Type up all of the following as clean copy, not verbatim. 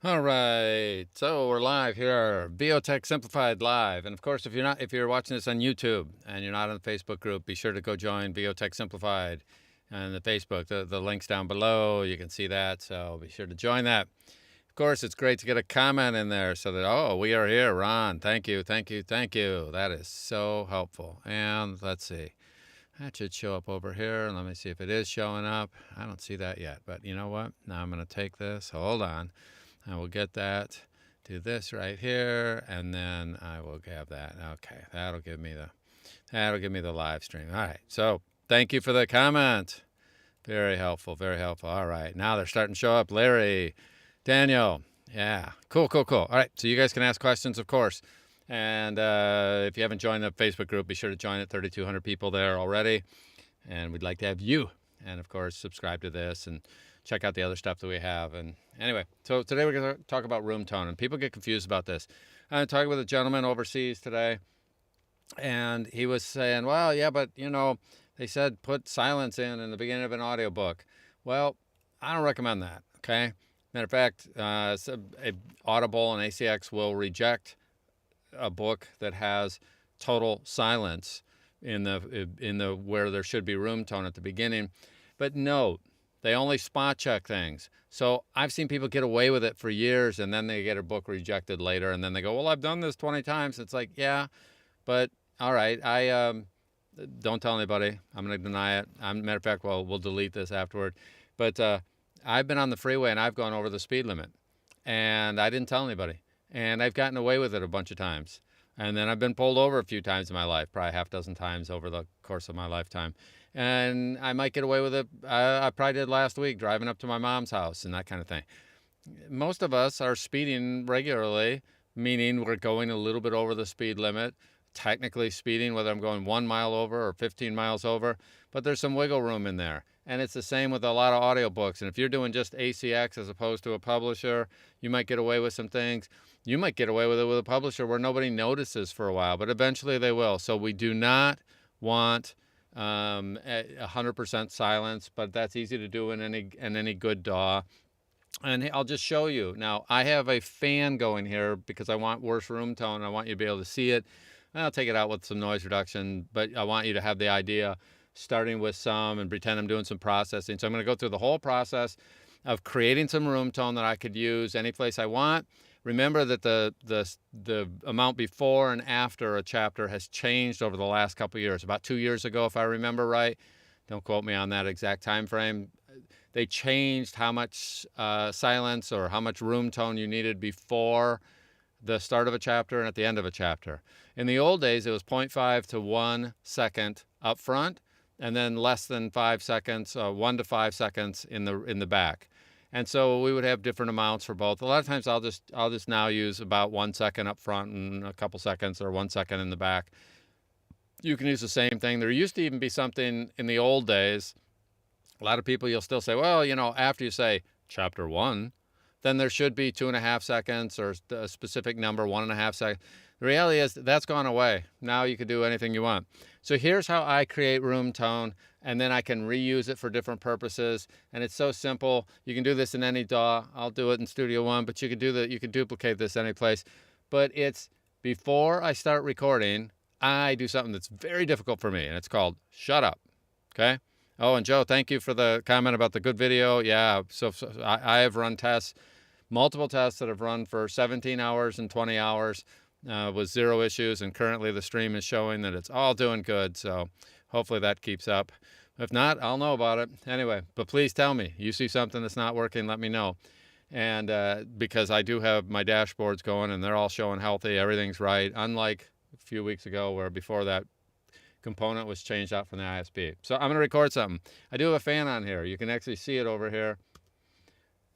All right, so we're live here, Biotech Simplified Live, and of course, if you're watching this on YouTube and you're not on the Facebook group, be sure to go join Biotech Simplified and the Facebook. The link's down below. You can see that, so be sure to join that. Of course, it's great to get a comment in there so that we are here, Ron. Thank you, thank you, thank you. That is so helpful. And let's see, that should show up over here. Let me see if it is showing up. I don't see that yet, but you know what? Now I'm going to take this. Hold on. I will get that, do this right here, and then I will have that. Okay, that'll give me the live stream. All right, so thank you for the comment. Very helpful, very helpful. All right, now they're starting to show up. Larry, Daniel, yeah, cool. All right, so you guys can ask questions, of course. And if you haven't joined the Facebook group, be sure to join it. 3,200 people there already, and we'd like to have you. And of course, subscribe to this and check out the other stuff that we have. And anyway, so today we're going to talk about room tone, and people get confused about this. I'm talking with a gentleman overseas today, and he was saying, well, yeah, but they said put silence in the beginning of an audiobook. Well, I don't recommend that, okay? Matter of fact, Audible and ACX will reject a book that has total silence in the where there should be room tone at the beginning. But note, they only spot check things. So I've seen people get away with it for years, and then they get a book rejected later, and then they go, well, I've done this 20 times. It's like, yeah, but all right, I don't tell anybody. I'm going to deny it. Matter of fact, we'll delete this afterward. But I've been on the freeway, and I've gone over the speed limit, and I didn't tell anybody. And I've gotten away with it a bunch of times. And then I've been pulled over a few times in my life, probably half dozen times over the course of my lifetime. And I might get away with it. I probably did last week, driving up to my mom's house and that kind of thing. Most of us are speeding regularly, meaning we're going a little bit over the speed limit, technically speeding, whether I'm going 1 mile over or 15 miles over, but there's some wiggle room in there. And it's the same with a lot of audiobooks. And if you're doing just ACX as opposed to a publisher, you might get away with some things. You might get away with it with a publisher where nobody notices for a while, but eventually they will. So we do not want 100% silence, but that's easy to do in any good DAW. And I'll just show you. Now, I have a fan going here because I want worse room tone. I want you to be able to see it. I'll take it out with some noise reduction, but I want you to have the idea, starting with some and pretend I'm doing some processing. So I'm going to go through the whole process of creating some room tone that I could use any place I want. Remember that the amount before and after a chapter has changed over the last couple of years. About 2 years ago, if I remember right, don't quote me on that exact time frame, they changed how much silence or how much room tone you needed before the start of a chapter and at the end of a chapter. In the old days, it was 0.5 to 1 second up front, and then less than 5 seconds, 1 to 5 seconds in the back. And so we would have different amounts for both. A lot of times I'll just now use about 1 second up front and a couple seconds or 1 second in the back. You can use the same thing. There used to even be something in the old days. A lot of people, you'll still say, well, after you say chapter 1, then there should be 2.5 seconds or a specific number, 1.5 seconds. The reality is that's gone away. Now you can do anything you want. So here's how I create room tone, and then I can reuse it for different purposes. And it's so simple. You can do this in any DAW. I'll do it in Studio One, but you can duplicate this any place. But it's before I start recording, I do something that's very difficult for me, and it's called shut up. Okay? Oh, and Joe, thank you for the comment about the good video. Yeah, so I have run tests, multiple tests that have run for 17 hours and 20 hours with 0 issues, and currently the stream is showing that it's all doing good, so hopefully that keeps up. If not, I'll know about it. Anyway, but please tell me. You see something that's not working, let me know. And because I do have my dashboards going, and they're all showing healthy, everything's right, unlike a few weeks ago where before that component was changed out from the ISP. So I'm going to record something. I do have a fan on here. You can actually see it over here.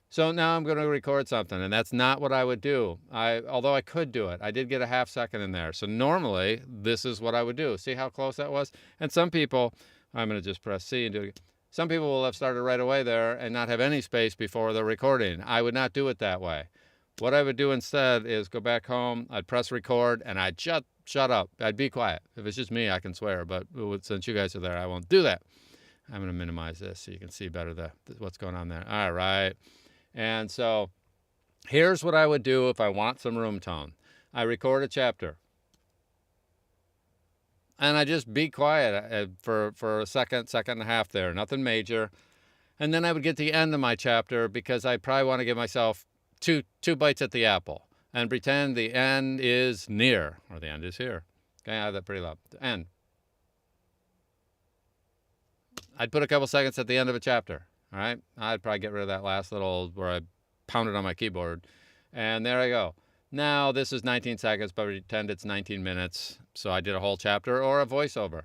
So now I'm going to record something, and that's not what I would do. Although I could do it. I did get a half second in there. So normally, this is what I would do. See how close that was? And some people, I'm going to just press C and do it. Some people will have started right away there and not have any space before the recording. I would not do it that way. What I would do instead is go back home, I'd press record, and I'd shut up. I'd be quiet. If it's just me, I can swear, but since you guys are there, I won't do that. I'm going to minimize this so you can see better what's going on there. All right. And so Here's what I would do if I want some room tone. I record a chapter. And I just be quiet for a second and a half there. Nothing major. And then I would get to the end of my chapter because I probably want to give myself two bites at the apple and pretend the end is near, or the end is here. Okay, I have that pretty loud. The end. I'd put a couple seconds at the end of a chapter. All right, I'd probably get rid of that last little where I pounded on my keyboard. And there I go. Now this is 19 seconds, but pretend it's 19 minutes. So I did a whole chapter or a voiceover.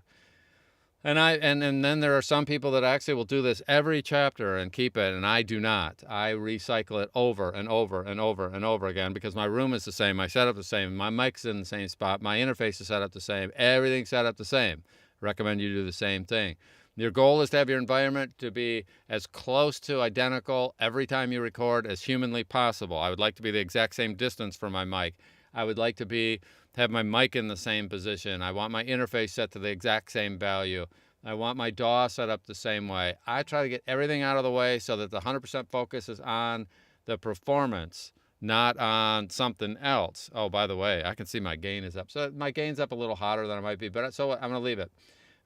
And then there are some people that actually will do this every chapter and keep it, and I do not. I recycle it over and over and over and over again because my room is the same, my setup is the same, my mic's in the same spot, my interface is set up the same, everything's set up the same. Recommend you do the same thing. Your goal is to have your environment to be as close to identical every time you record as humanly possible. I would like to be the exact same distance from my mic. I would like to have my mic in the same position. I want my interface set to the exact same value. I want my DAW set up the same way. I try to get everything out of the way so that the 100% focus is on the performance, not on something else. Oh, by the way, I can see my gain is up. So my gain's up a little hotter than it might be, but so I'm going to leave it.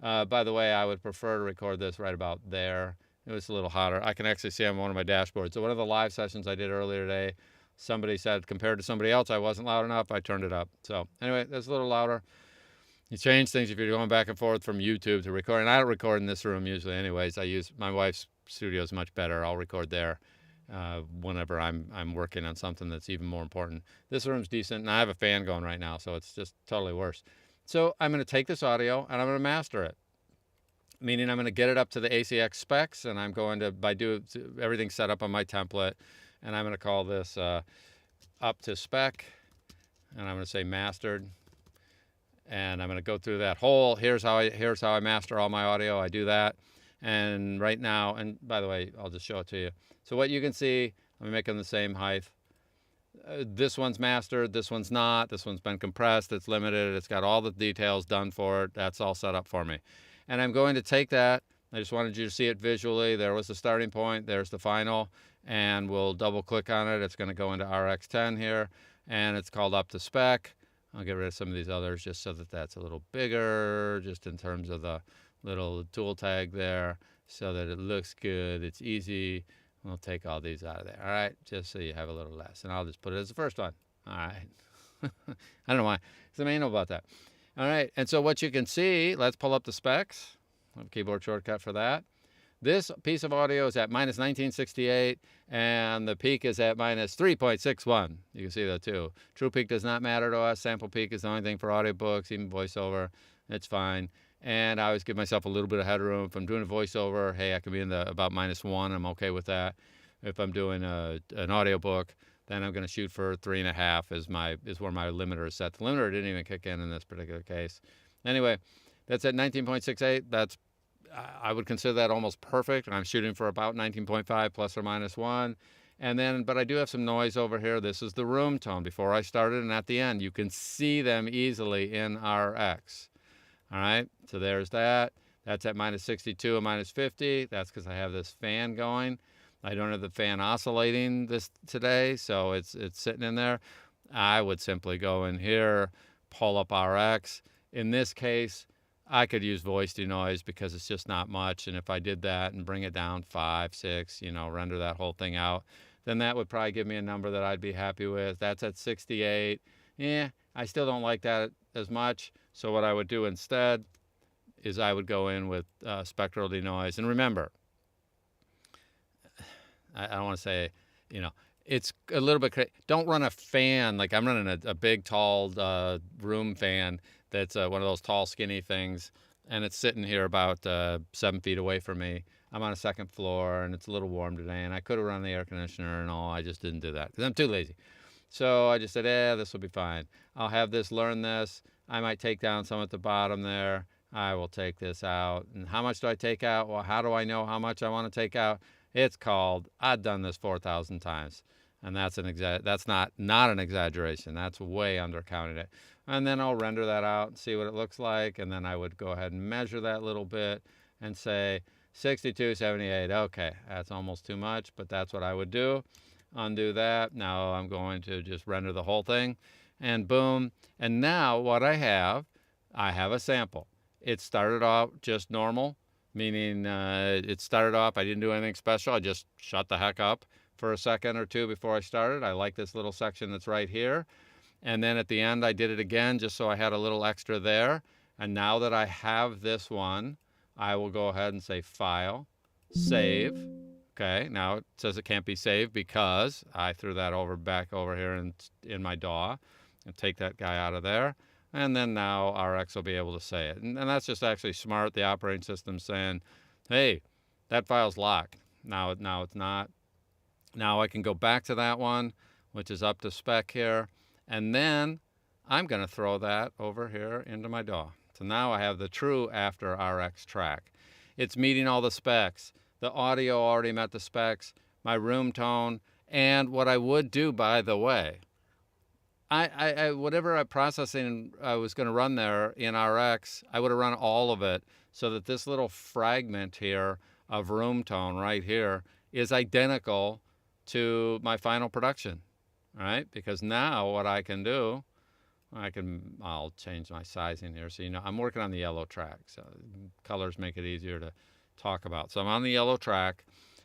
By the way, I would prefer to record this right about there. It was a little hotter. I can actually see on one of my dashboards. So one of the live sessions I did earlier today, somebody said compared to somebody else I wasn't loud enough. I turned it up. So anyway, that's a little louder. You change things if you're going back and forth from YouTube to record. And I don't record in this room usually anyways. I use my wife's studio is much better. I'll record there whenever I'm working on something that's even more important. This room's decent, and I have a fan going right now, so it's just totally worse. So I'm going to take this audio, and I'm going to master it. Meaning I'm going to get it up to the ACX specs, and I'm going to, everything set up on my template, and I'm going to call this up to spec, and I'm going to say mastered, and I'm going to go through that whole, here's how I master all my audio. I do that, and right now, and by the way, I'll just show it to you. So what you can see, I'm making the same height. This one's mastered, this one's not, this one's been compressed, it's limited, it's got all the details done for it, that's all set up for me. And I'm going to take that, I just wanted you to see it visually, there was the starting point, there's the final, and we'll double click on it, it's going to go into RX10 here, and it's called up to spec. I'll get rid of some of these others just so that that's a little bigger, just in terms of the little tool tag there, so that it looks good, it's easy. We'll take all these out of there, all right, just so you have a little less. And I'll just put it as the first one, all right. I don't know why, because I may know about that. All right, and so what you can see, let's pull up the specs. I have a keyboard shortcut for that. This piece of audio is at minus 1968, and the peak is at minus 3.61. You can see that too. True peak does not matter to us. Sample peak is the only thing for audiobooks, even voiceover. It's fine. And I always give myself a little bit of headroom. If I'm doing a voiceover, hey, I can be in the about -1. I'm okay with that. If I'm doing an audiobook, then I'm going to shoot for 3.5 is where my limiter is set. The limiter didn't even kick in this particular case. Anyway, that's at 19.68. I would consider that almost perfect. And I'm shooting for about 19.5 plus or minus 1. And then, but I do have some noise over here. This is the room tone before I started and at the end. You can see them easily in RX. All right, so there's that. That's at minus 62 and minus 50. That's because I have this fan going. I don't have the fan oscillating this today, so it's sitting in there. I would simply go in here, pull up RX. In this case, I could use voice denoise because it's just not much. And if I did that and bring it down 5, 6, render that whole thing out, then that would probably give me a number that I'd be happy with. That's at 68. Yeah, I still don't like that as much. So what I would do instead is I would go in with spectral denoise. And remember, I don't want to say, it's a little bit crazy. Don't run a fan. Like I'm running a big, tall room fan that's one of those tall, skinny things. And it's sitting here about 7 feet away from me. I'm on a second floor, and it's a little warm today. And I could have run the air conditioner and all. I just didn't do that because I'm too lazy. So I just said, this will be fine. I'll have this learn this. I might take down some at the bottom there. I will take this out. And how much do I take out? Well, how do I know how much I want to take out? It's called, I've done this 4,000 times. And that's not an exaggeration. That's way undercounting it. And then I'll render that out and see what it looks like. And then I would go ahead and measure that little bit and say 62, 78. Okay, that's almost too much, but that's what I would do. undo that. Now I'm going to just render the whole thing, and boom. And now what I have a sample. It started off just normal, meaning it started off, I didn't do anything special. I just shut the heck up for a second or two before I started. I like this little section that's right here. And then at the end, I did it again just so I had a little extra there. And now that I have this one, I will go ahead and say File, Save. Okay, now it says it can't be saved because I threw that back over here in my DAW, and take that guy out of there. And then now RX will be able to say it. And that's just actually smart. The operating system saying, hey, that file's locked. Now it's not. Now I can go back to that one, which is up to spec here. And then I'm going to throw that over here into my DAW. So now I have the true After RX track. It's meeting all the specs. The audio already met the specs, my room tone, and what I would do, by the way, whatever processing I was going to run there in RX, I would have run all of it so that this little fragment here of room tone right here is identical to my final production, right? Because now what I can do, I'll change my sizing here. So, I'm working on the yellow track. So colors make it easier to talk about. So I'm on the yellow track,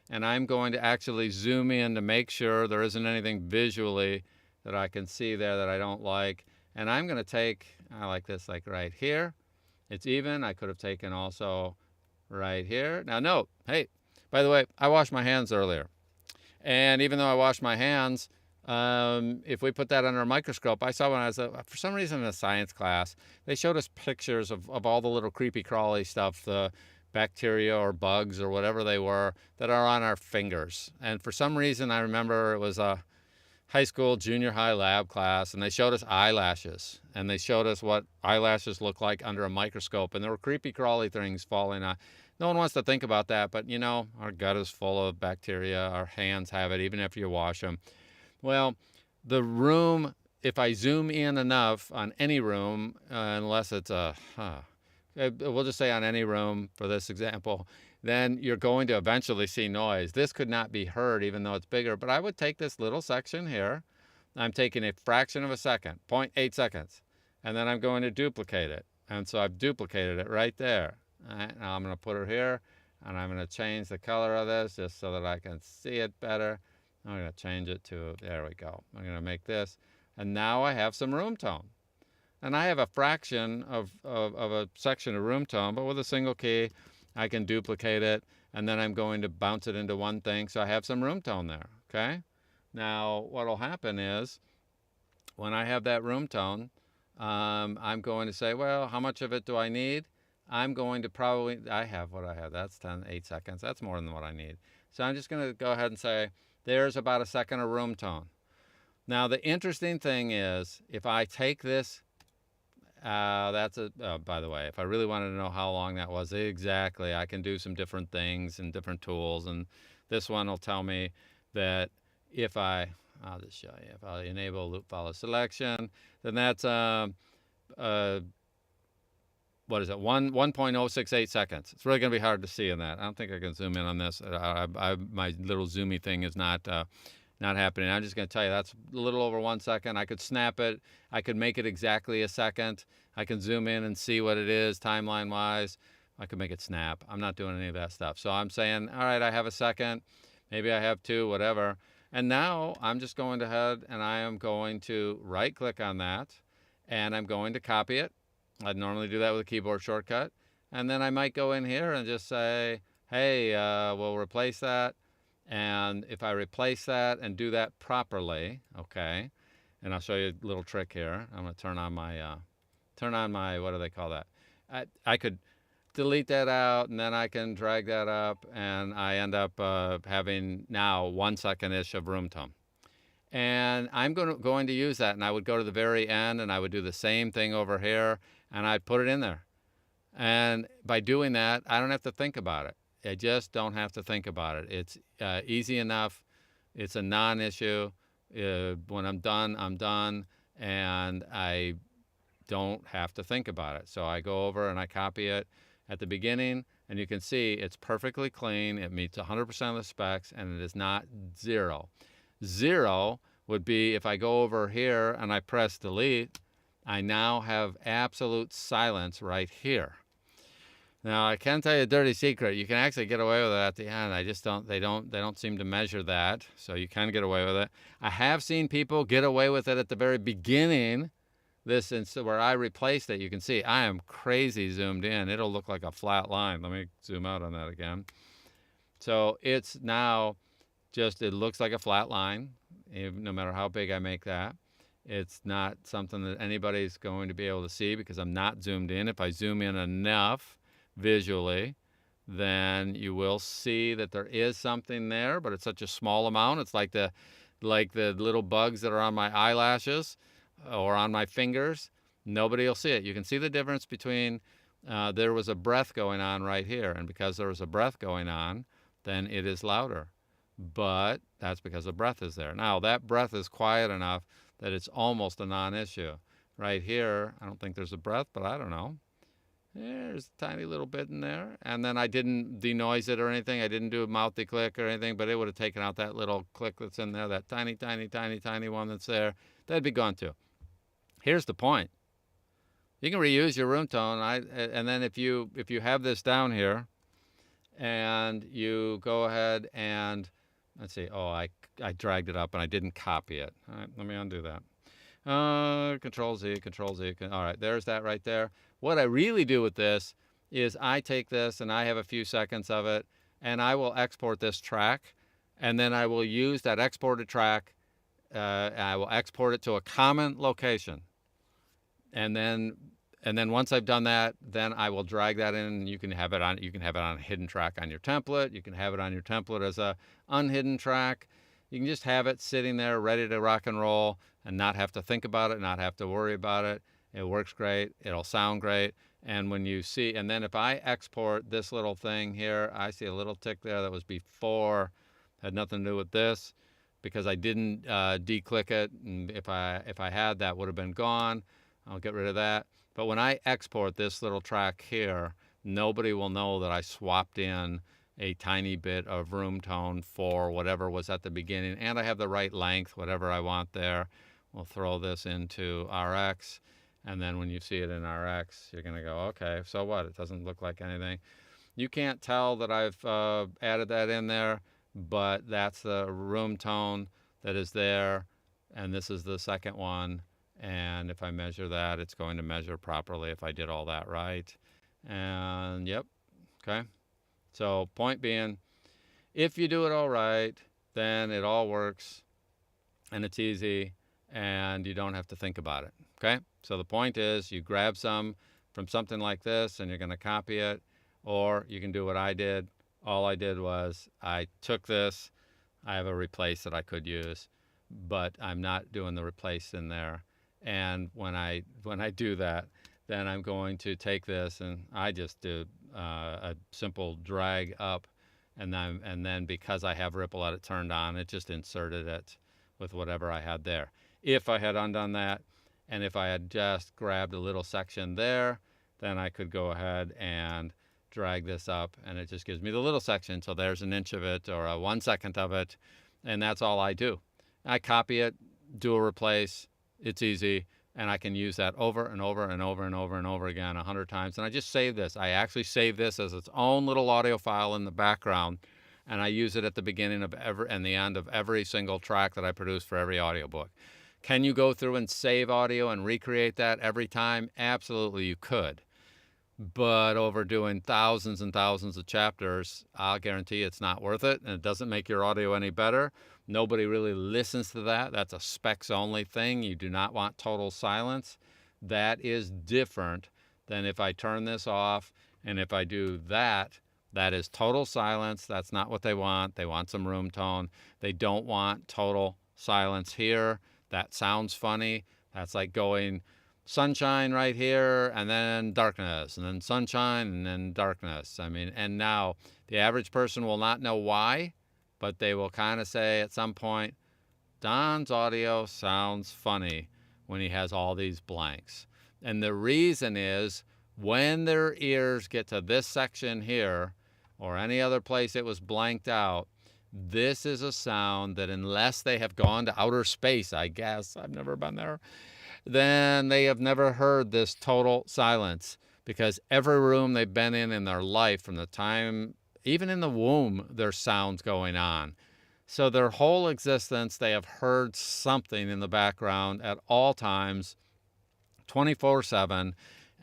and I'm going to actually zoom in to make sure there isn't anything visually that I can see there that I don't like. And I'm going to take, I like this, like right here. It's even. I could have taken also right here. Now note, hey, by the way, I washed my hands earlier. And even though I washed my hands, if we put that under a microscope, I saw when I was, for some reason in a science class, they showed us pictures of all the little creepy crawly stuff, the bacteria or bugs or whatever they were that are on our fingers. And for some reason, I remember it was a high school, junior high lab class, and they showed us eyelashes. And they showed us what eyelashes look like under a microscope. And there were creepy crawly things falling on. No one wants to think about that, but our gut is full of bacteria. Our hands have it, even if you wash them. Well, the room, if I zoom in enough on any room, unless it's we'll just say on any room for this example, then you're going to eventually see noise. This could not be heard even though it's bigger, but I would take this little section here. I'm taking a fraction of a second, 0.8 seconds, and then I'm going to duplicate it. And so I've duplicated it right there. All right, now I'm going to put it here, and I'm going to change the color of this just so that I can see it better. I'm going to change it to, there we go. I'm going to make this, and now I have some room tone. And I have a fraction of a section of room tone, but with a single key, I can duplicate it, and then I'm going to bounce it into one thing, so I have some room tone there, okay? Now, what will happen is, when I have that room tone, I'm going to say, well, how much of it do I need? I'm going to probably, I have what I have. That's 8 seconds. That's more than what I need. So I'm just going to go ahead and say, there's about a second of room tone. Now, the interesting thing is, if I take this, by the way, if I really wanted to know how long that was, exactly, I can do some different things and different tools. And this one will tell me that if I'll just show you, if I enable loop follow selection, then that's, what is it, 1.068 seconds. It's really going to be hard to see in that. I don't think I can zoom in on this. My little zoomy thing is not happening. I'm just going to tell you that's a little over 1 second. I could snap it. I could make it exactly a second. I can zoom in and see what it is timeline-wise. I could make it snap. I'm not doing any of that stuff. So I'm saying, all right, I have a second. Maybe I have 2, whatever. And now I'm just going ahead and I am going to right-click on that, and I'm going to copy it. I'd normally do that with a keyboard shortcut. And then I might go in here and just say, hey, we'll replace that. And if I replace that and do that properly, okay, and I'll show you a little trick here. I'm going to turn on my, what do they call that? I could delete that out, and then I can drag that up, and I end up having now 1 second-ish of room tone. And I'm going to use that, and I would go to the very end, and I would do the same thing over here, and I'd put it in there. And by doing that, I don't have to think about it. I just don't have to think about it. It's easy enough. It's a non-issue. When I'm done, and I don't have to think about it. So I go over and I copy it at the beginning, and you can see it's perfectly clean. It meets 100% of the specs, and it is not zero. 0 would be if I go over here and I press delete, I now have absolute silence right here. Now, I can tell you a dirty secret. You can actually get away with it at the end. They don't seem to measure that. So you can get away with it. I have seen people get away with it at the very beginning. This, and so where I replaced it, you can see I am crazy zoomed in. It'll look like a flat line. Let me zoom out on that again. So it's now just, it looks like a flat line, no matter how big I make that. It's not something that anybody's going to be able to see because I'm not zoomed in. If I zoom in enough visually, then you will see that there is something there, but it's such a small amount. It's like the little bugs that are on my eyelashes or on my fingers. Nobody will see it. You can see the difference between there was a breath going on right here, and because there was a breath going on, then it is louder. But that's because the breath is there. Now, that breath is quiet enough that it's almost a non-issue. Right here, I don't think there's a breath, but I don't know. There's a tiny little bit in there. And then I didn't denoise it or anything. I didn't do a mouthy click or anything, but it would have taken out that little click that's in there, that tiny, tiny, tiny, tiny one that's there. That'd be gone too. Here's the point. You can reuse your room tone. And then if you have this down here and you go ahead and, let's see, oh, I dragged it up and I didn't copy it. All right, let me undo that. Control Z. All right, there's that right there. What I really do with this is I take this and I have a few seconds of it and I will export this track, and then I will use that exported track. I will export it to a common location. And then once I've done that, then I will drag that in, and you can have it on a hidden track on your template. You can have it on your template as a unhidden track. You can just have it sitting there ready to rock and roll and not have to think about it, not have to worry about it. It works great. It'll sound great. And when you see, and then if I export this little thing here, I see a little tick there that was before, had nothing to do with this because I didn't declick it. And if I had, that would have been gone. I'll get rid of that. But when I export this little track here, nobody will know that I swapped in a tiny bit of room tone for whatever was at the beginning, and I have the right length, whatever I want there. We'll throw this into RX, and then when you see it in RX, you're going to go, okay, so what? It doesn't look like anything. You can't tell that I've added that in there, but that's the room tone that is there, and this is the second one. And if I measure that, it's going to measure properly if I did all that right. And yep, okay. So point being, if you do it all right, then it all works and it's easy and you don't have to think about it, okay? So the point is you grab some from something like this and you're going to copy it, or you can do what I did. All I did was I took this. I have a replace that I could use, but I'm not doing the replace in there. And when I do that, then I'm going to take this and I just do a simple drag up, and then because I have ripple edit turned on, it just inserted it with whatever I had there. If I had undone that, and if I had just grabbed a little section there, then I could go ahead and drag this up, and it just gives me the little section. So there's an inch of it or a 1 second of it, and that's all I do. I copy it, do a replace. It's easy, and I can use that over and over and over and over and over again 100 times. And I just save this. I actually save this as its own little audio file in the background, and I use it at the beginning of and the end of every single track that I produce for every audiobook. Can you go through and save audio and recreate that every time? Absolutely, you could. But over doing thousands and thousands of chapters, I'll guarantee it's not worth it, and it doesn't make your audio any better. Nobody really listens to that. That's a specs only thing. You do not want total silence. That is different than if I turn this off, and if I do that, that is total silence. That's not what they want. They want some room tone. They don't want total silence here. That sounds funny. That's like going sunshine right here, and then darkness, and then sunshine, and then darkness. I mean, and now the average person will not know why, but they will kind of say at some point, Don's audio sounds funny when he has all these blanks. And the reason is when their ears get to this section here, or any other place it was blanked out, This is a sound that unless they have gone to outer space, I guess, I've never been there, then they have never heard this total silence, because every room they've been in their life, from the time, even in the womb, there's sounds going on. So their whole existence, they have heard something in the background at all times, 24/7,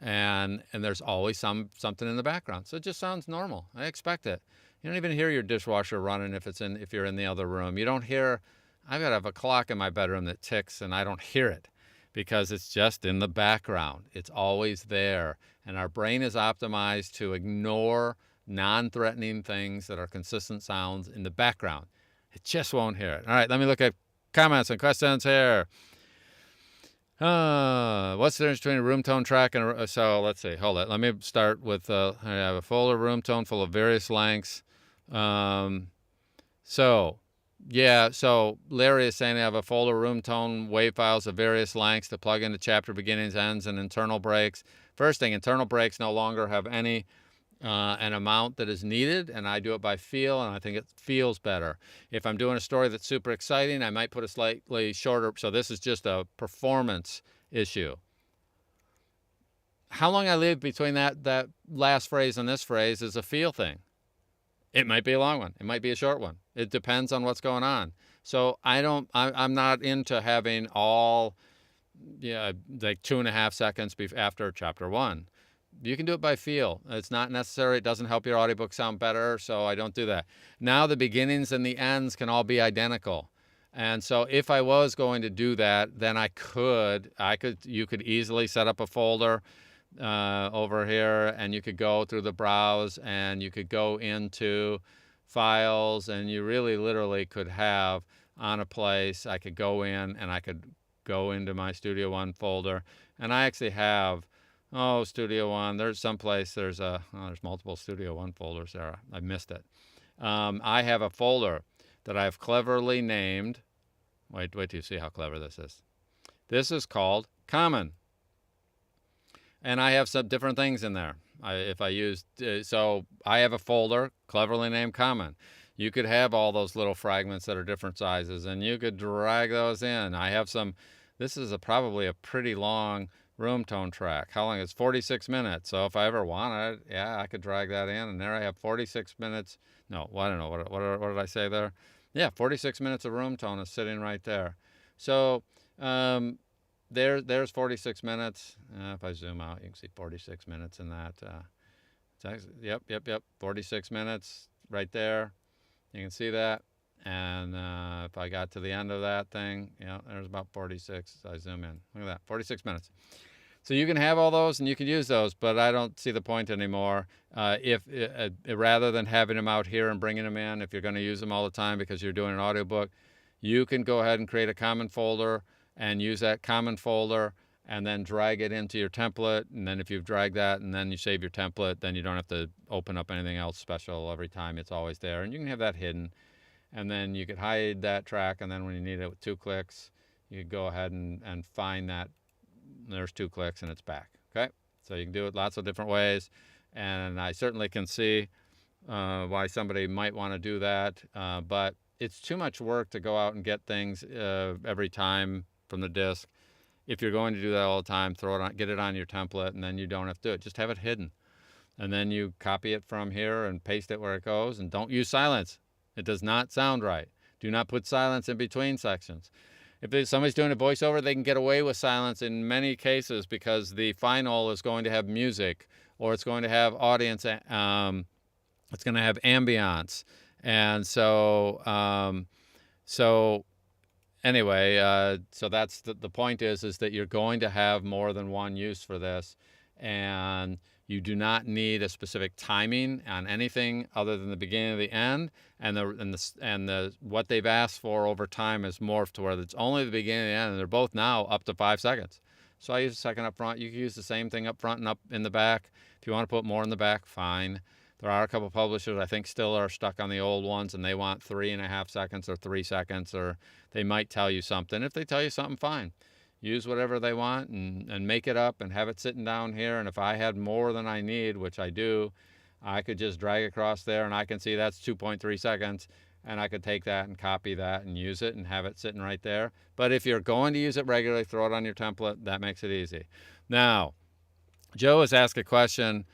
and there's always something in the background. So it just sounds normal. I expect it. You don't even hear your dishwasher running if you're in the other room. You don't hear. I've got to have a clock in my bedroom that ticks, and I don't hear it because it's just in the background. It's always there, and our brain is optimized to ignore non-threatening things that are consistent sounds in the background. It just won't hear it. All right, let me look at comments and questions here. What's the difference between a room tone track and so let's see. Hold it. Let me start with I have a folder room tone full of various lengths. So Larry is saying I have a folder room tone wave files of various lengths to plug into chapter beginnings, ends, and internal breaks. First thing, internal breaks no longer have any an amount that is needed, and I do it by feel, and I think it feels better. If I'm doing a story that's super exciting, I might put a slightly shorter, so this is just a performance issue. How long I leave between that last phrase and this phrase is a feel thing. It might be a long one. It might be a short one. It depends on what's going on. So I'm not into having all, like 2.5 seconds after chapter 1. You can do it by feel. It's not necessary. It doesn't help your audiobook sound better, so I don't do that. Now the beginnings and the ends can all be identical. And so if I was going to do that, then you could easily set up a folder over here, and you could go through the browse, and you could go into files, and you really literally could have on a place, I could go in and I could go into my Studio One folder, and I actually have Studio One. There's someplace there's multiple Studio One folders there. I missed it. I have a folder that I've cleverly named. Wait till you see how clever this is. This is called Common, and I have some different things in there. So I have a folder cleverly named Common. You could have all those little fragments that are different sizes, and you could drag those in. I have some. This is probably a pretty long room tone track. How long? It's 46 minutes. So if I ever wanted, I could drag that in, and there I have 46 minutes. No, I don't know. What did I say there? Yeah, 46 minutes of room tone is sitting right there. So there's 46 minutes. If I zoom out, you can see 46 minutes in that. Yep. 46 minutes right there. You can see that. And if I got to the end of that thing, there's about 46. I zoom in. Look at that, 46 minutes. So you can have all those and you can use those, but I don't see the point anymore. Rather than having them out here and bringing them in, if you're going to use them all the time because you're doing an audiobook, you can go ahead and create a common folder and use that common folder and then drag it into your template. And then if you've dragged that and then you save your template, then you don't have to open up anything else special every time. It's always there. And you can have that hidden. And then you could hide that track, and then when you need it with 2 clicks, you could go ahead and find that. There's 2 clicks and it's back. Okay, so you can do it lots of different ways, and I certainly can see why somebody might want to do that, but it's too much work to go out and get things every time from the disk. If you're going to do that all the time, throw it on, get it on your template, and then you don't have to do it. Just have it hidden, and then you copy it from here and paste it where it goes, and don't use silence. It does not sound right. Do not put silence in between sections. If somebody's doing a voiceover, they can get away with silence in many cases because the final is going to have music, or it's going to have audience, it's going to have ambiance. And so anyway, so that's the point is that you're going to have more than one use for this, and you do not need a specific timing on anything other than the beginning of the end, and what they've asked for over time is morphed to where it's only the beginning and the end, and they're both now up to 5 seconds. So I use a second up front. You can use the same thing up front and up in the back. If you want to put more in the back, fine. There are a couple of publishers I think still are stuck on the old ones, and they want 3.5 seconds or 3 seconds, or they might tell you something. If they tell you something, fine. Use whatever they want and make it up and have it sitting down here. And if I had more than I need, which I do, I could just drag across there and I can see that's 2.3 seconds. and I could take that and copy that and use it and have it sitting right there. But if you're going to use it regularly, throw it on your template. That makes it easy. Now, Joe has asked a question.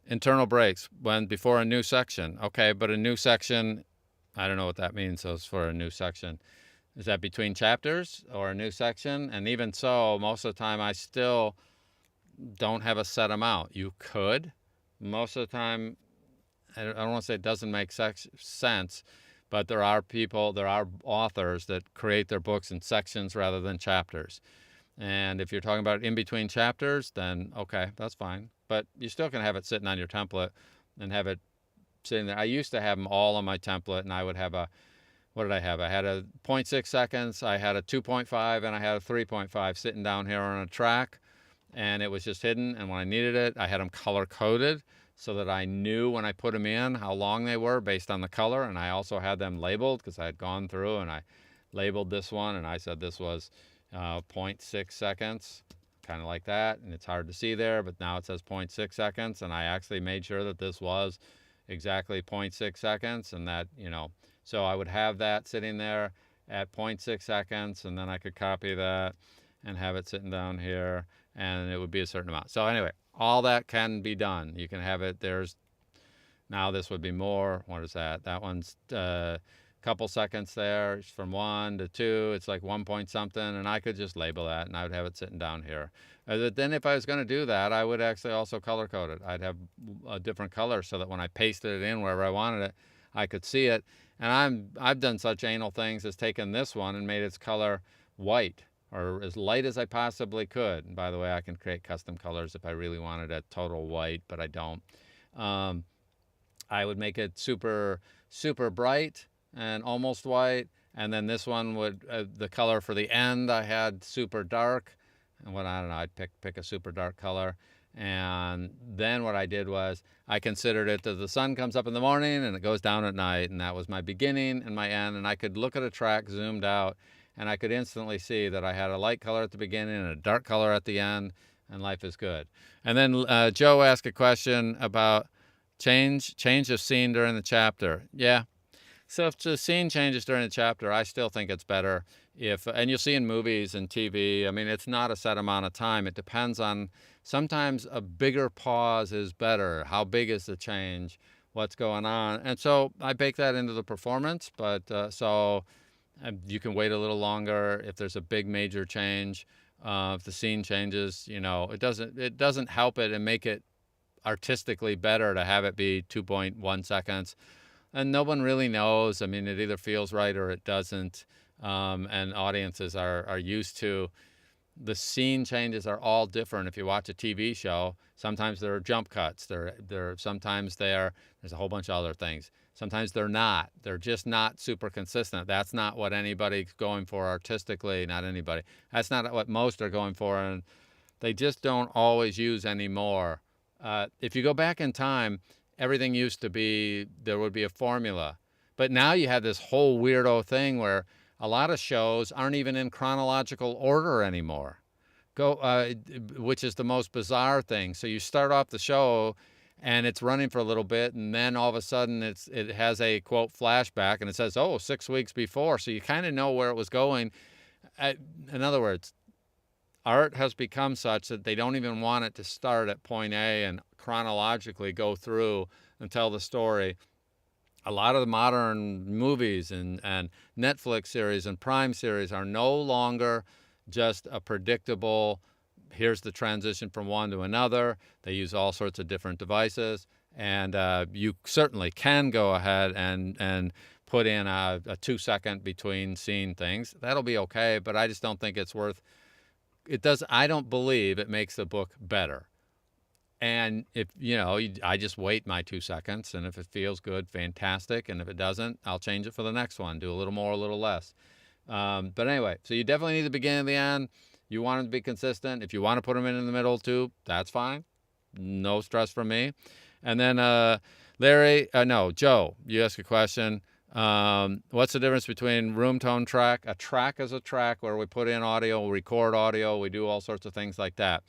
Internal breaks before a new section. Okay, but a new section, I don't know what that means. So it's for a new section. Is that between chapters or a new section? And even so, most of the time I still don't have a set amount. You could. Most of the time, I don't want to say it doesn't make sense, but there are authors that create their books in sections rather than chapters. And if you're talking about in between chapters, then okay, that's fine. But you still can have it sitting on your template and have it sitting there. I used to have them all on my template, and I would have what did I have? I had a 0.6 seconds, I had a 2.5, and I had a 3.5 sitting down here on a track, and it was just hidden. And when I needed it, I had them color coded so that I knew when I put them in how long they were based on the color. And I also had them labeled because I had gone through and I labeled this one, and I said this was 0.6 seconds, kind of like that. And it's hard to see there, but now it says 0.6 seconds. And I actually made sure that this was exactly 0.6 seconds, and that, so I would have that sitting there at 0.6 seconds, and then I could copy that and have it sitting down here, and it would be a certain amount. So anyway, all that can be done. You can have it, now this would be more. What is that? That one's couple seconds there. It's from 1 to 2. It's like 1 point something, and I could just label that, and I would have it sitting down here. Then if I was going to do that, I would actually also color code it. I'd have a different color so that when I pasted it in wherever I wanted it, I could see it. And I've done such anal things as taken this one and made its color white, or as light as I possibly could. And by the way, I can create custom colors if I really wanted it total white, but I don't. I would make it super, super bright and almost white. And then this one would, the color for the end, I had super dark. And I don't know, I'd pick a super dark color. And then what I did was I considered it that the sun comes up in the morning and it goes down at night. And that was my beginning and my end. And I could look at a track zoomed out, and I could instantly see that I had a light color at the beginning and a dark color at the end, and life is good. And then Joe asked a question about change of scene during the chapter. Yeah. So if the scene changes during the chapter, I still think it's better and you'll see in movies and TV, I mean, it's not a set amount of time. It depends on, sometimes a bigger pause is better. How big is the change? What's going on? And so I bake that into the performance, but so you can wait a little longer if there's a big major change. If the scene changes, it doesn't help it and make it artistically better to have it be 2.1 seconds. And no one really knows. I mean, it either feels right or it doesn't. And audiences are used to, the scene changes are all different. If you watch a TV show, sometimes there are jump cuts. Sometimes there's a whole bunch of other things. Sometimes they're not. They're just not super consistent. That's not what anybody's going for artistically. Not anybody. That's not what most are going for, and they just don't always use anymore. If you go back in time, everything used to be, there would be a formula. But now you have this whole weirdo thing where a lot of shows aren't even in chronological order anymore, which is the most bizarre thing. So you start off the show and it's running for a little bit, and then all of a sudden it has a, quote, flashback, and it says, 6 weeks before. So you kind of know where it was going. In other words, art has become such that they don't even want it to start at point A and chronologically go through and tell the story. A lot of the modern movies and Netflix series and Prime series are no longer just a predictable, here's the transition from one to another. They use all sorts of different devices. And you certainly can go ahead and put in a 2-second between scene things. That'll be okay, but I just don't think it's worth it. I don't believe it makes the book better. And if, I just wait my 2 seconds, and if it feels good, fantastic. And if it doesn't, I'll change it for the next one, do a little more, a little less. But anyway, so you definitely need the beginning and the end. You want them to be consistent. If you want to put them in the middle too, that's fine. No stress from me. And then Joe, you asked a question. What's the difference between room tone track? A track is a track where we put in audio, we record audio, we do all sorts of things like that.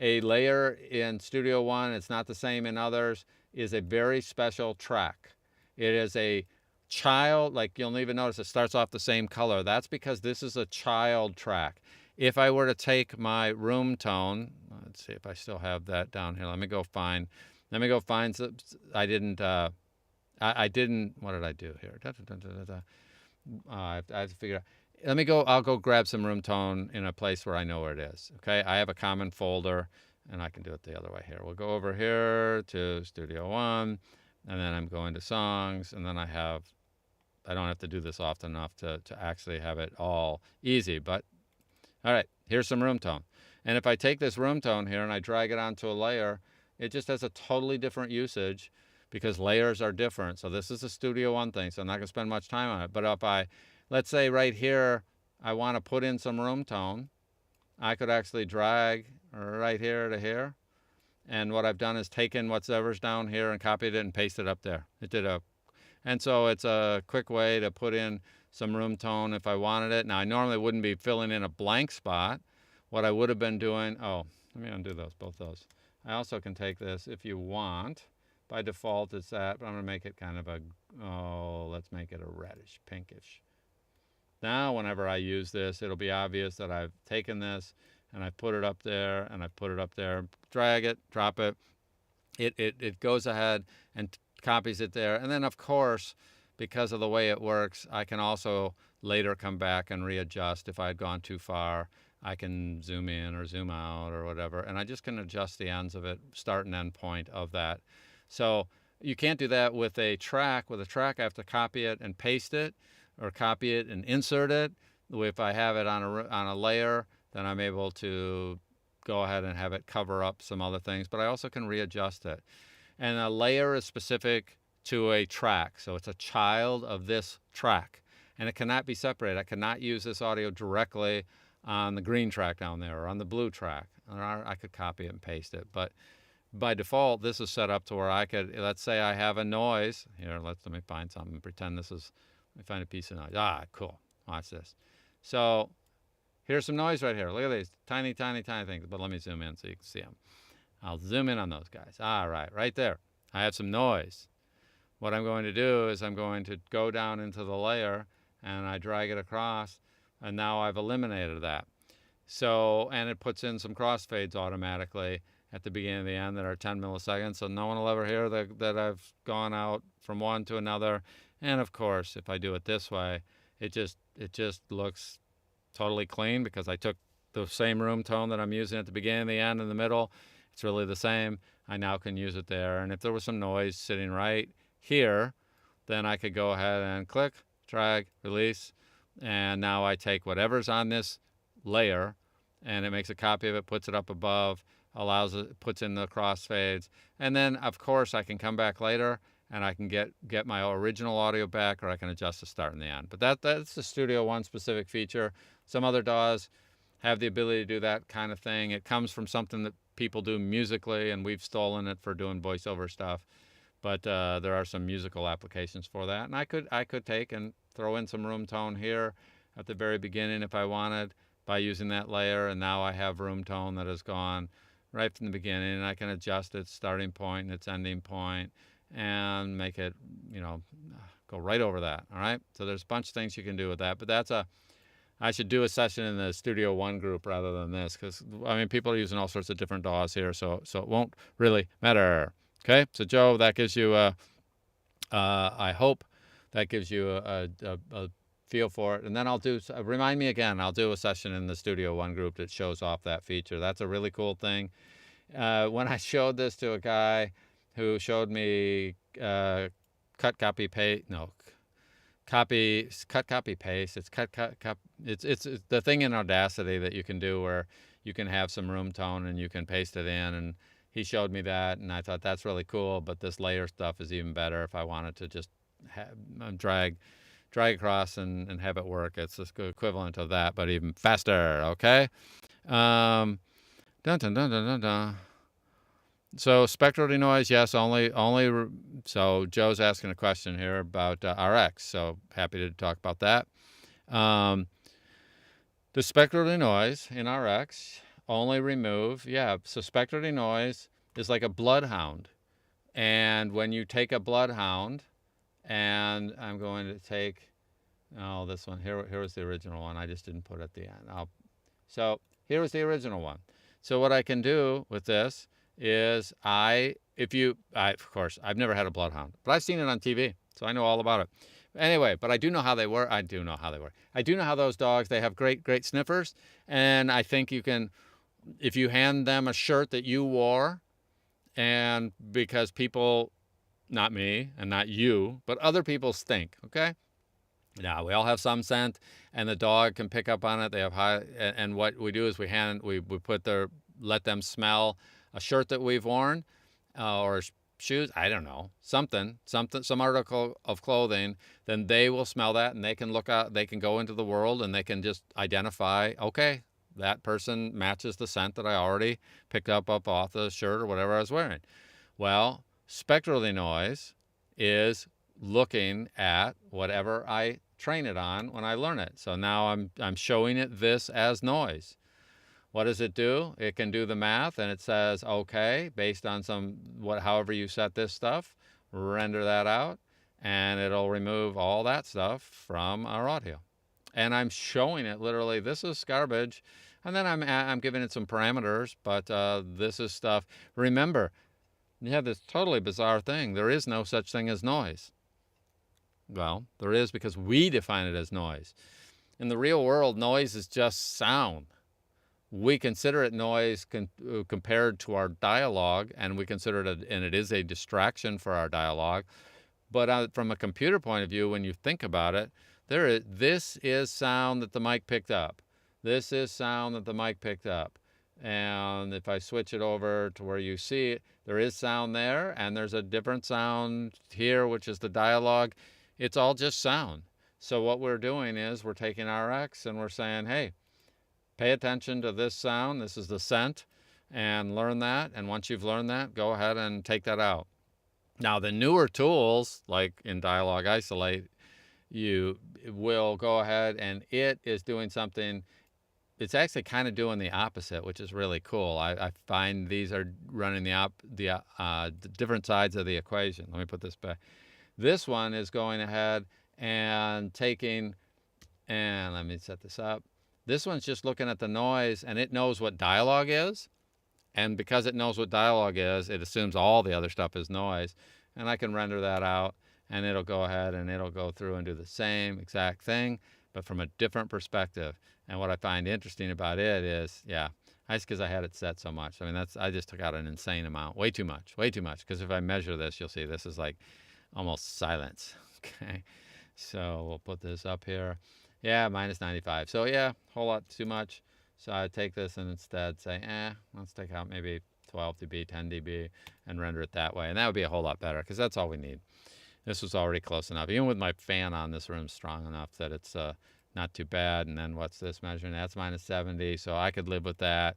A layer in Studio One, it's not the same in others, is a very special track. It is a child, like you'll even notice it starts off the same color. That's because this is a child track. If I were to take my room tone, let's see if I still have that down here. Let me go find some, I didn't, what did I do here? I have to figure out. I'll go grab some room tone in a place where I know where it is. Okay, I have a common folder, and I can do it the other way here. We'll go over here to Studio One, and then I'm going to songs, and then I don't have to do this often enough to actually have it all easy. But all right, here's some room tone. And if I take this room tone here and I drag it onto a layer, it just has a totally different usage because layers are different. So this is a Studio One thing, so I'm not going to spend much time on it. But if let's say right here, I want to put in some room tone, I could actually drag right here to here. And what I've done is taken whatever's down here and copied it and pasted it up there. And so it's a quick way to put in some room tone if I wanted it. Now, I normally wouldn't be filling in a blank spot. What I would have been doing, let me undo both those. I also can take this if you want. By default, it's that, but I'm going to make it kind of let's make it a reddish, pinkish. Now, whenever I use this, it'll be obvious that I've taken this and I put it up there and I put it up there, drag it, drop it. It goes ahead and copies it there. And then, of course, because of the way it works, I can also later come back and readjust. If I had gone too far, I can zoom in or zoom out or whatever. And I just can adjust the ends of it, start and end point of that. So you can't do that with a track. With a track, I have to copy it and paste it, or copy it and insert it. If I have it on a layer, then I'm able to go ahead and have it cover up some other things. But I also can readjust it. And a layer is specific to a track. So it's a child of this track. And it cannot be separated. I cannot use this audio directly on the green track down there or on the blue track. Or I could copy it and paste it. But by default, this is set up to where I could, let's say I have a noise. Here, let me find something. Pretend let me find a piece of noise. Cool. Watch this. So here's some noise right here. Look at these tiny, tiny, tiny things. But let me zoom in so you can see them. I'll zoom in on those guys. All right there. I have some noise. What I'm going to do is I'm going to go down into the layer and I drag it across, and now I've eliminated that. So, and it puts in some crossfades automatically at the beginning and the end that are 10 milliseconds, so no one will ever hear that I've gone out from one to another. And of course, if I do it this way, it just looks totally clean because I took the same room tone that I'm using at the beginning, the end, and the middle. It's really the same. I now can use it there. And if there was some noise sitting right here, then I could go ahead and click, drag, release. And now I take whatever's on this layer and it makes a copy of it, puts it up above, puts in the crossfades. And then, of course, I can come back later and I can get my original audio back, or I can adjust the start and the end. But that's the Studio One specific feature. Some other DAWs have the ability to do that kind of thing. It comes from something that people do musically, and we've stolen it for doing voiceover stuff. But there are some musical applications for that. And I could take and throw in some room tone here at the very beginning if I wanted by using that layer. And now I have room tone that has gone right from the beginning, and I can adjust its starting point and its ending point and make it, go right over that. All right. So there's a bunch of things you can do with that. But I should do a session in the Studio One group rather than this, because people are using all sorts of different DAWs here, so it won't really matter. Okay, so Joe, that gives you I hope that gives you a feel for it. And then remind me again, I'll do a session in the Studio One group that shows off that feature. That's a really cool thing. When I showed this to a guy who showed me cut, copy, paste. It's the thing in Audacity that you can do where you can have some room tone and you can paste it in. And he showed me that, and I thought that's really cool. But this layer stuff is even better if I wanted to just drag across and have it work. It's the equivalent of that, but even faster. Okay. Dun dun dun dun dun dun. So spectral denoise, yes, only. So Joe's asking a question here about RX. So happy to talk about that. The spectral denoise in RX only remove. Yeah. So spectral denoise is like a bloodhound, and when you take a bloodhound And I'm going to take, oh, this one. Here was the original one. I just didn't put it at the end. So here was the original one. So what I can do with this is of course, I've never had a bloodhound, but I've seen it on TV, so I know all about it. Anyway, but I do know how they work. I do know how those dogs, they have great sniffers. And I think you can, if you hand them a shirt that you wore, and because people, not me and not you, but other people stink, okay? Now, we all have some scent, and the dog can pick up on it. They have high, and what we do is we let them smell a shirt that we've worn, or shoes. I don't know, some article of clothing. Then they will smell that, and they can look out. They can go into the world, and they can just identify. Okay, that person matches the scent that I already picked up off the shirt or whatever I was wearing. Well, spectral denoise is looking at whatever I train it on when I learn it. So now I'm showing it this as noise. What does it do? It can do the math, and it says, okay, based on however you set this stuff, render that out, and it'll remove all that stuff from our audio. And I'm showing it literally, this is garbage, and then I'm giving it some parameters, but this is stuff. Remember, you have this totally bizarre thing. There is no such thing as noise. Well, there is, because we define it as noise. In the real world, noise is just sound. We consider it noise compared to our dialogue, and we consider it, and it is a distraction for our dialogue. But from a computer point of view, when you think about it, this is sound that the mic picked up. This is sound that the mic picked up. And if I switch it over to where you see it, there is sound there, and there's a different sound here, which is the dialogue. It's all just sound. So what we're doing is we're taking RX and we're saying, hey, pay attention to this sound. This is the scent, and learn that. And once you've learned that, go ahead and take that out. Now, the newer tools, like in Dialogue Isolate, you will go ahead, and it is doing something. It's actually kind of doing the opposite, which is really cool. I find these are running the different sides of the equation. Let me put this back. This one is going ahead and taking, and let me set this up. This one's just looking at the noise, and it knows what dialogue is. And because it knows what dialogue is, it assumes all the other stuff is noise. And I can render that out, and it'll go ahead and it'll go through and do the same exact thing, but from a different perspective. And what I find interesting about it is, that's because I had it set so much. I mean, I just took out an insane amount, way too much. Because if I measure this, you'll see this is like almost silence. Okay, so we'll put this up here. Yeah, minus 95. So yeah, whole lot too much. So I take this and instead say, let's take out maybe 12 dB, 10 dB, and render it that way. And that would be a whole lot better, because that's all we need. This was already close enough. Even with my fan on, this room's strong enough that it's not too bad. And then what's this measuring? That's minus 70, so I could live with that.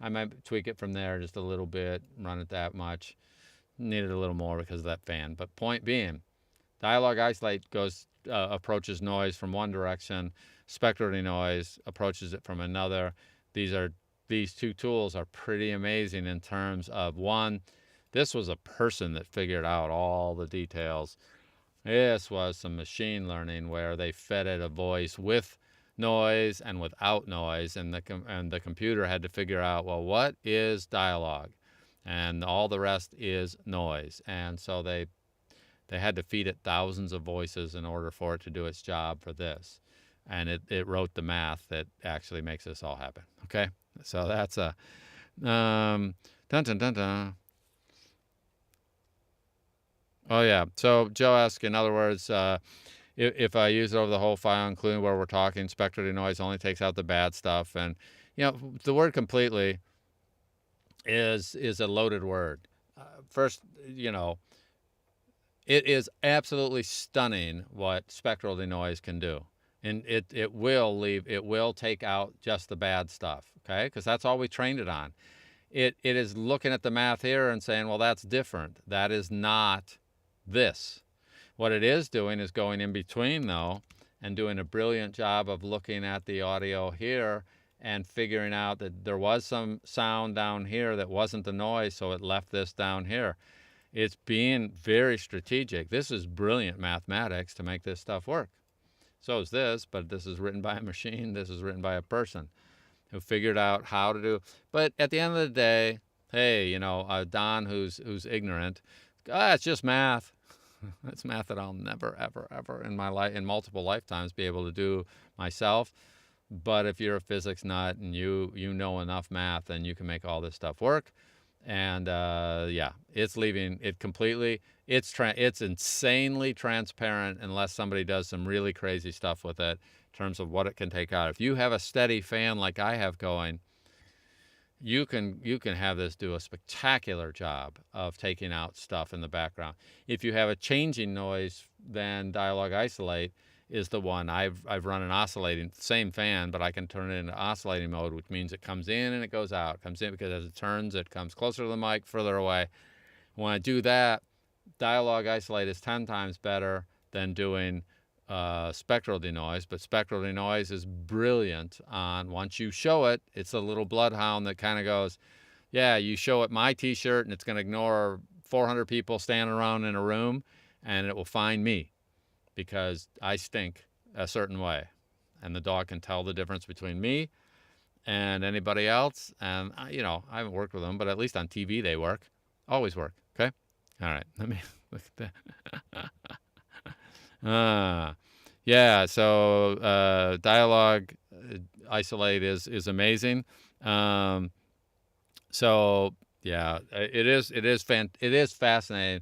I might tweak it from there just a little bit, run it that much. Needed a little more because of that fan. But point being, Dialogue Isolate approaches noise from one direction. Spectral denoise approaches it from another. These two tools are pretty amazing in terms of, one, this was a person that figured out all the details. This was some machine learning where they fed it a voice with noise and without noise, and the computer had to figure out, well, what is dialogue? And all the rest is noise. And so they had to feed it thousands of voices in order for it to do its job for this. And it wrote the math that actually makes this all happen. Okay? So that's a dun dun dun dun. Oh yeah. So Joe asks, in other words, if I use it over the whole file, including where we're talking, spectral denoise only takes out the bad stuff. And the word completely is a loaded word. First, it is absolutely stunning what spectral denoise can do. And it will take out just the bad stuff, okay? Because that's all we trained it on. It is looking at the math here and saying, well, that's different. That is not this. What it is doing is going in between, though, and doing a brilliant job of looking at the audio here and figuring out that there was some sound down here that wasn't the noise, so it left this down here. It's being very strategic. This is brilliant mathematics to make this stuff work. So is this, but this is written by a machine. This is written by a person who figured out how to do. But at the end of the day, hey, Don, who's ignorant, it's just math. It's math that I'll never, ever, ever in my life, in multiple lifetimes, be able to do myself. But if you're a physics nut and you know enough math, then you can make all this stuff work. And yeah, it's leaving it completely. It's insanely transparent unless somebody does some really crazy stuff with it in terms of what it can take out. If you have a steady fan like I have going, you can have this do a spectacular job of taking out stuff in the background. If you have a changing noise, then Dialogue Isolate is the one. I've run an oscillating, same fan, but I can turn it into oscillating mode, which means it comes in and it goes out. It comes in because as it turns, it comes closer to the mic, further away. When I do that, Dialogue Isolate is 10 times better than doing spectral denoise, but spectral denoise is brilliant on, once you show it, it's a little bloodhound that kind of goes, yeah, you show it my t-shirt and it's going to ignore 400 people standing around in a room and it will find me because I stink a certain way. And the dog can tell the difference between me and anybody else. And, I haven't worked with them, but at least on TV they work. Always work, okay? All right, let me look at that. Yeah, so Dialogue Isolate is amazing. So yeah, it is fascinating.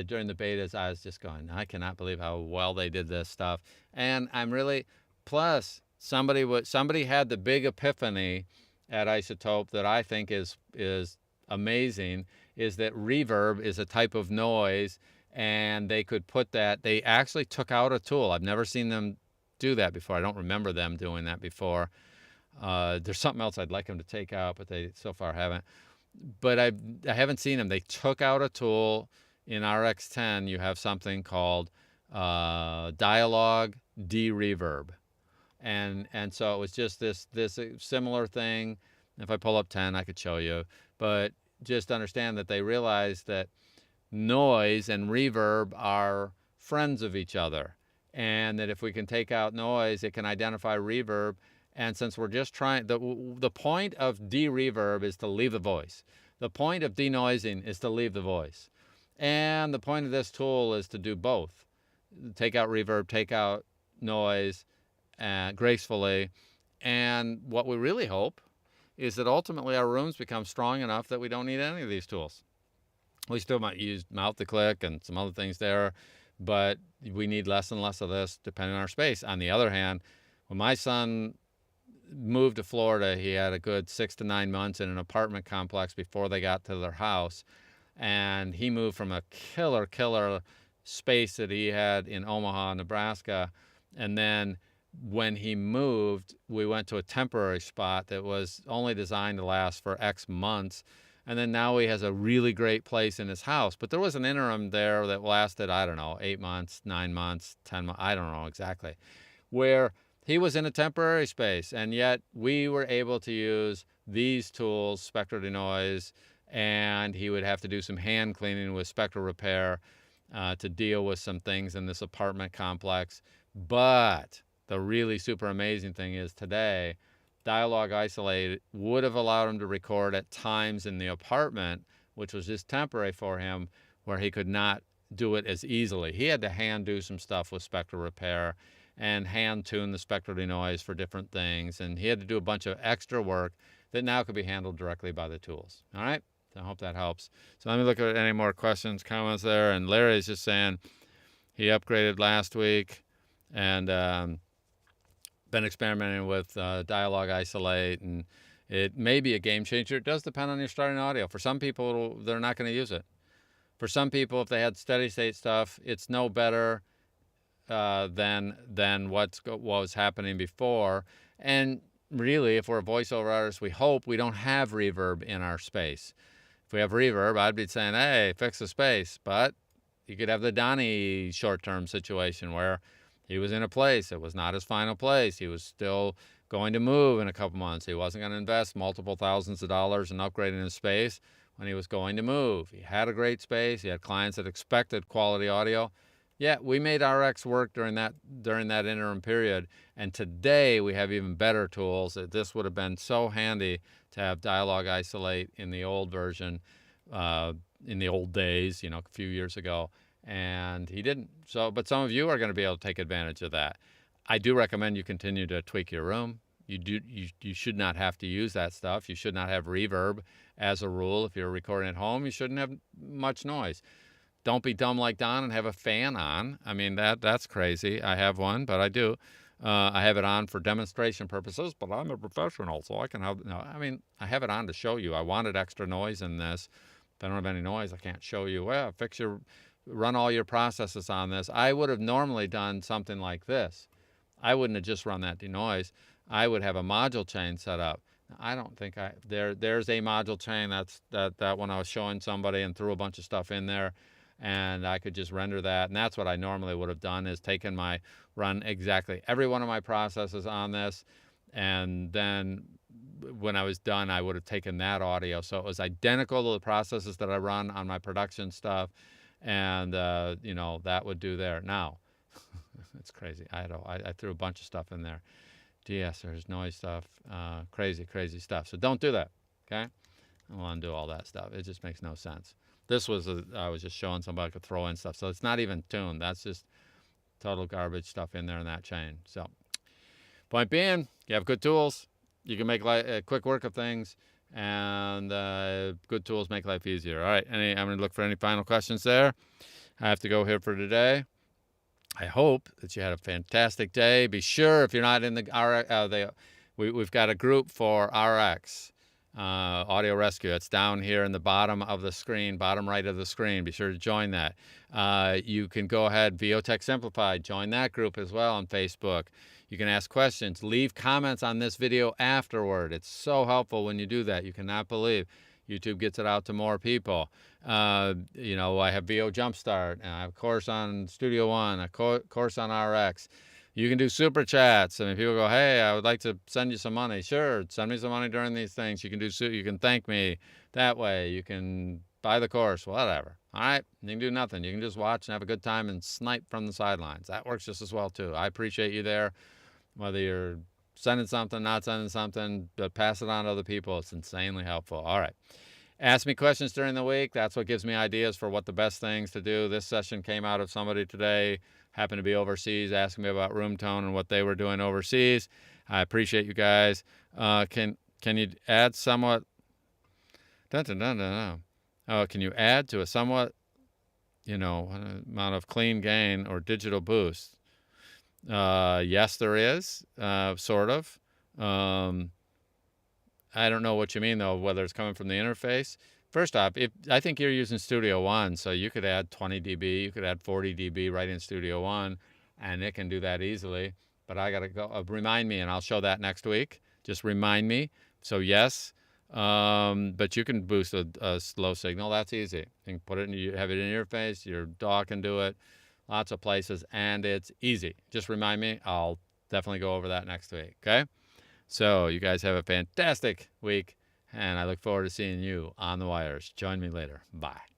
During the betas, I was just going, I cannot believe how well they did this stuff, and I'm really. Plus, somebody had the big epiphany at Isotope that I think is amazing. Is that reverb is a type of noise, and they could put that. They actually took out a tool. I've never seen them do that before. I don't remember them doing that before. There's something else I'd like them to take out, but they so far haven't. But I haven't seen them. They took out a tool. In RX10, you have something called Dialogue De-Reverb. And so it was just this similar thing. If I pull up 10, I could show you. But just understand that they realized that noise and reverb are friends of each other. And that if we can take out noise, it can identify reverb. And since we're just trying, the point of de-reverb is to leave the voice. The point of denoising is to leave the voice. And the point of this tool is to do both. Take out reverb, take out noise gracefully. And what we really hope is that ultimately our rooms become strong enough that we don't need any of these tools. We still might use mouth to click and some other things there, but we need less and less of this depending on our space. On the other hand, when my son moved to Florida, he had a good 6 to 9 months in an apartment complex before they got to their house. And he moved from a killer space that he had in Omaha, Nebraska. And then when he moved, we went to a temporary spot that was only designed to last for X months. And then now he has a really great place in his house. But there was an interim there that lasted, 8 months, 9 months, 10 months, I don't know exactly, where he was in a temporary space. And yet we were able to use these tools, spectral denoise, and he would have to do some hand cleaning with spectral repair to deal with some things in this apartment complex. But the really super amazing thing is today, Dialogue Isolate would have allowed him to record at times in the apartment, which was just temporary for him, where he could not do it as easily. He had to hand do some stuff with spectral repair and hand tune the spectral denoise for different things. And he had to do a bunch of extra work that now could be handled directly by the tools. All right? I hope that helps. So let me look at any more questions, comments there. And Larry is just saying he upgraded last week and been experimenting with Dialogue Isolate, and it may be a game changer. It does depend on your starting audio. For some people, they're not going to use it. For some people, if they had steady state stuff, it's no better than what was happening before. And really, if we're a voiceover artist, we hope we don't have reverb in our space. If we have reverb, I'd be saying, hey, fix the space. But you could have the Donnie short-term situation where he was in a place. It was not his final place. He was still going to move in a couple months. He wasn't going to invest multiple thousands of dollars in upgrading his space. when he was going to move. He had a great space. He had clients that expected quality audio. Yeah, we made RX work during that interim period, and today we have even better tools. This would have been so handy to have Dialogue Isolate in the old version, in the old days, a few years ago, and he didn't. So, but some of you are going to be able to take advantage of that. I do recommend you continue to tweak your room. You should not have to use that stuff. You should not have reverb as a rule. If you're recording at home, you shouldn't have much noise. Don't be dumb like Don and have a fan on. I mean, that's crazy. I have one, but I do. I have it on for demonstration purposes, but I'm a professional, so I can have, no, I mean, I have it on to show you. I wanted extra noise in this. If I don't have any noise, I can't show you. Well, run all your processes on this. I would have normally done something like this. I wouldn't have just run that denoise. I would have a module chain set up. I don't think there's a module chain. That's that one I was showing somebody and threw a bunch of stuff in there. And I could just render that. And that's what I normally would have done, is run exactly every one of my processes on this. And then when I was done, I would have taken that audio. So it was identical to the processes that I run on my production stuff. And, that would do there. Now, it's crazy. I threw a bunch of stuff in there. De-essers, noise stuff, crazy stuff. So don't do that, okay? I don't want to do all that stuff. It just makes no sense. This was I was just showing somebody I could throw in stuff. So it's not even tuned. That's just total garbage stuff in there in that chain. So point being, you have good tools. You can make quick work of things, and good tools make life easier. All right, I'm going to look for any final questions there. I have to go here for today. I hope that you had a fantastic day. Be sure, if you're not in the RX, we've got a group for RX. Audio Rescue. It's down here in the bottom of the screen, bottom right of the screen. Be sure to join that. You can go ahead, VOTech Simplified, join that group as well on Facebook. You can ask questions, leave comments on this video afterward. It's so helpful when you do that. You cannot believe YouTube gets it out to more people. I have VO Jumpstart, and I have a course on Studio One, a course on RX. You can do super chats. I mean, people go, hey, I would like to send you some money. Sure, send me some money during these things. You can thank me that way. You can buy the course, whatever. All right, you can do nothing. You can just watch and have a good time and snipe from the sidelines. That works just as well too. I appreciate you there, whether you're sending something, not sending something, but pass it on to other people. It's insanely helpful. All right. Ask me questions during the week. That's what gives me ideas for what the best things to do. This session came out of somebody today, happened to be overseas, asking me about room tone and what they were doing overseas. I appreciate you guys. Can you add somewhat? Can you add to a somewhat, amount of clean gain or digital boost? Yes, there is, sort of. I don't know what you mean, though, whether it's coming from the interface. First off, I think you're using Studio One, so you could add 20 dB, you could add 40 dB right in Studio One, and it can do that easily. But I got to go, remind me, and I'll show that next week. Just remind me. So yes, but you can boost a slow signal. That's easy. You can have it in your face. Your DAW can do it. Lots of places, and it's easy. Just remind me. I'll definitely go over that next week, okay? So you guys have a fantastic week, and I look forward to seeing you on the wires. Join me later. Bye.